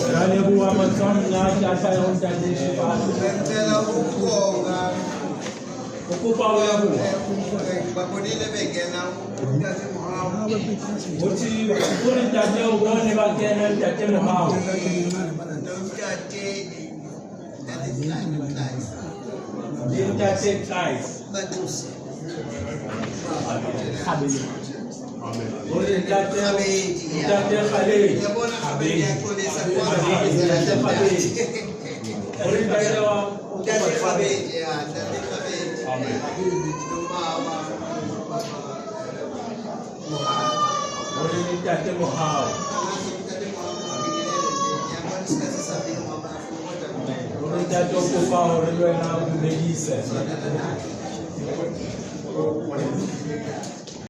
Kali buwa matson na jasa yung dati siya. Okupa wa bu. Wuti kuri jate o gone ba kenan jate mo hawo. Din jate ties. Amen. Kuri jate khale. Kuri jate wa Amen. Boleh minta temu hal. Boleh minta joko kau orang yang nak beli